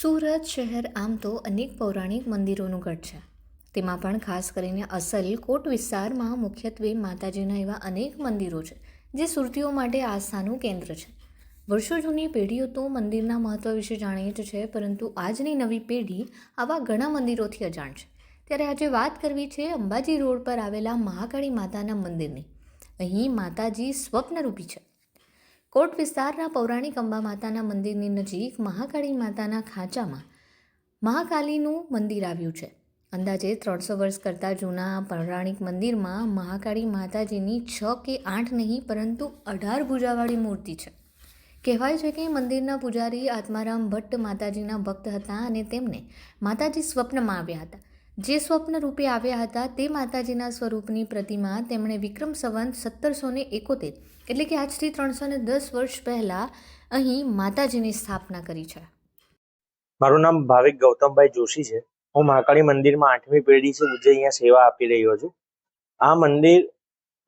સુરત શહેર આમ તો અનેક પૌરાણિક મંદિરોનું ગઢ છે. તેમાં પણ ખાસ કરીને અસલ કોટ વિસ્તારમાં મુખ્યત્વે માતાજીના એવા અનેક મંદિરો છે જે સુરતીઓ માટે આસ્થાનું કેન્દ્ર છે. વર્ષો જૂની પેઢીઓ તો મંદિરના મહત્વ વિશે જાણીએ જ છે, પરંતુ આજની નવી પેઢી આવા ઘણા મંદિરોથી અજાણ છે. ત્યારે આજે વાત કરવી છે અંબાજી રોડ પર આવેલા મહાકાળી માતાના મંદિરની. અહીં માતાજી સ્વપ્નરૂપી છે. કોટ વિસ્તારના પૌરાણિક અંબા માતાના મંદિરની નજીક મહાકાળી માતાના ખાંચામાં મહાકાલીનું મંદિર આવ્યું છે. અંદાજે 300 વર્ષ કરતાં જૂના પૌરાણિક મંદિરમાં મહાકાળી માતાજીની 6 કે 8 નહીં પરંતુ 18 ભુજાવાળી મૂર્તિ છે. કહેવાય છે કે મંદિરના પૂજારી આત્મારામ ભટ્ટ માતાજીના ભક્ત હતા અને તેમને માતાજી સ્વપ્નમાં આવ્યા હતા. જે સ્વપ્ન રૂપે આવ્યા હતા તે માતાજીના સ્વરૂપની પ્રતિમા તેમણે વિક્રમ સંવત 1771 એટલે કે આજથી 310 વર્ષ પહેલાં અહીં માતાજીની સ્થાપના કરી છે. મારું નામ ભાવિક ગૌતમભાઈ જોશી છે. હું મહાકાળી મંદિરમાં 8મી પેઢી છે જે અહીંયા સેવા આપી રહ્યો છું. આ મંદિર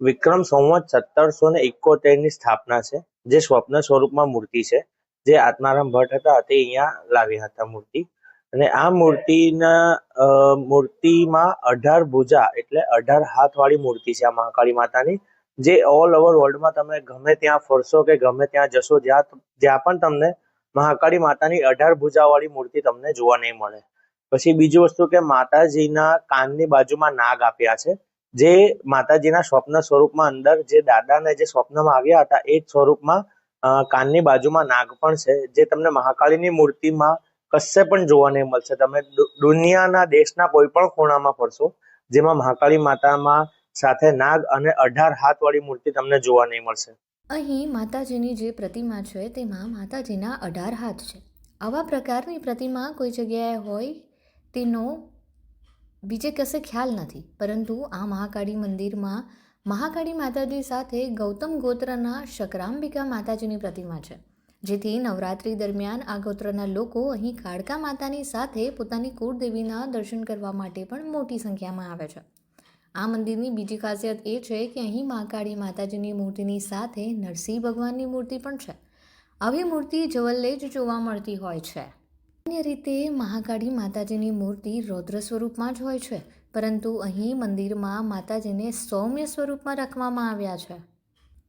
વિક્રમ સંવત 1771 ની સ્થાપના છે, જે સ્વપ્ન સ્વરૂપમાં મૂર્તિ છે, જે આત્મારામ ભટ્ટ હતા તે અહીંયા લાવ્યા હતા મૂર્તિ. અને આ મૂર્તિમાં 18 ભુજા એટલે 18 હાથ વાળી મૂર્તિ છે આ મહાકાળી માતાની, જે ઓલ ઓવર વર્લ્ડમાં તમે ગમે ત્યાં ફરશો કે ગમે ત્યાં જશો, જ્યાં પણ તમને મહાકાળી માતાની 18 ભુજાવાળી મૂર્તિ તમને જોવા નહીં મળે. પછી બીજી વસ્તુ કે માતાજીના કાનની બાજુમાં નાગ આપ્યા છે, જે માતાજીના સ્વપ્ન સ્વરૂપમાં અંદર જે દાદાને જે સ્વપ્નમાં આવ્યા હતા એ જ સ્વરૂપમાં કાનની બાજુમાં નાગ પણ છે, જે તમને મહાકાળીની મૂર્તિમાં કશે પણ જોવા નહીં મળશે. તમે દુનિયાના દેશના કોઈ પણ ખૂણામાં ફરશો જેમાં મહાકાળી માતામાં સાથે નાગ અને 18 હાથ વાળી મૂર્તિ તમને જોવા નહીં મળશે. અહીં માતાજીની જે પ્રતિમા છે તેમાં માતાજીના 18 હાથ છે. આવા પ્રકારની પ્રતિમા કોઈ જગ્યાએ હોય તેનો બીજે કશે ખ્યાલ નથી, પરંતુ આ મહાકાળી મંદિરમાં મહાકાળી માતાજી સાથે ગૌતમ ગોત્રના શકરાંબિકા માતાજીની પ્રતિમા છે, જેથી નવરાત્રિ દરમિયાન આ ગોત્રના લોકો અહીં કાળકા માતાની સાથે પોતાની કુળદેવીના દર્શન કરવા માટે પણ મોટી સંખ્યામાં આવે છે. આ મંદિરની બીજી ખાસિયત એ છે કે અહીં મહાકાળી માતાજીની મૂર્તિની સાથે નરસિંહ ભગવાનની મૂર્તિ પણ છે. આવી મૂર્તિ જવલ્લે જ જોવા મળતી હોય છે. સામાન્ય રીતે મહાકાળી માતાજીની મૂર્તિ રૌદ્ર સ્વરૂપમાં જ હોય છે, પરંતુ અહીં મંદિરમાં માતાજીને સૌમ્ય સ્વરૂપમાં રાખવામાં આવ્યા છે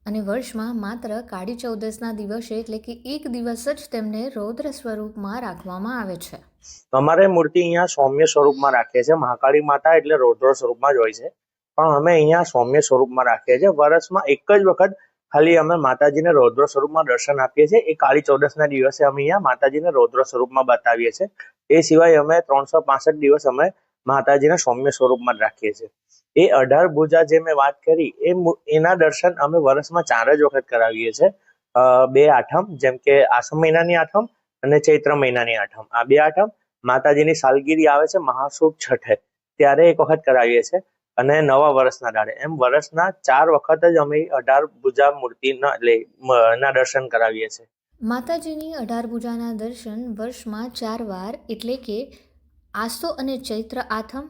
અને વર્ષમાં માત્ર કાળી ચૌદસના દિવસે એટલે કે એક દિવસ જ તેમને રૌદ્ર સ્વરૂપમાં રાખવામાં આવે છે. અમારે મૂર્તિ અહીંયા સૌમ્ય સ્વરૂપમાં રાખીએ છીએ. મહાકાળી માતા એટલે રૌદ્ર સ્વરૂપમાં જ હોય છે, પણ અમે અહીંયા સૌમ્ય સ્વરૂપમાં રાખીએ છીએ. વર્ષમાં એક જ વખત ખાલી અમે માતાજીને રૌદ્ર સ્વરૂપમાં દર્શન આપીએ છીએ. એ કાળી ચૌદસના દિવસે અમે અહીંયા માતાજીને રૌદ્ર સ્વરૂપમાં બતાવીએ છીએ. એ સિવાય અમે 365 દિવસ અમે માતાજીને સૌમ્ય સ્વરૂપમાં જ રાખીએ છીએ. એ 18 ભુજા જે મેં વાત કરી એના દર્શન અમે વર્ષમાં 4 જ વખત કરાવીએ છીએ. 2 આઠમ, જેમ કે આસમ મહિનાની આઠમ અને ચૈત્ર મહિનાની આઠમ. આ 2 આઠમ માતાજીની સાલગીરી આવે છે મહાસુદ છઠે, ત્યારે એક વખત કરાવીએ છીએ, અને નવા વર્ષના દાડે. એમ વર્ષના 4 વખત જ અમે 18 ભુજા મૂર્તિના દર્શન કરાવીએ છીએ. માતાજીની 18 ભુજાના દર્શન વર્ષમાં 4 વાર એટલે કે આસો અને ચૈત્ર આઠમ,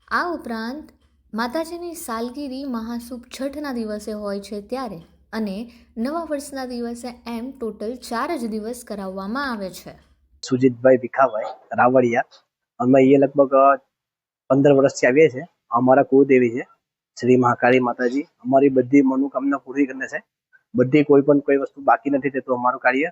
આ ઉપરાંત માતાજીની સાલગીરી મહાસુદ છઠના દિવસે હોય છે ત્યારે, અને નવા વર્ષના દિવસે, એમ ટોટલ 4 જ દિવસ કરાવવામાં આવે છે. સુજીતભાઈ ભીખાભાઈ રાવળિયા. અમે અહીંયા લગભગ 15 વર્ષથી આવીએ છીએ. અમારા કુળદેવી છે શ્રી મહાકાળી માતાજી. અમારી બધી મનોકામના પૂરી કરે છે. બધી કોઈ વસ્તુ બાકી નથી રહેતું અમારું કાર્ય.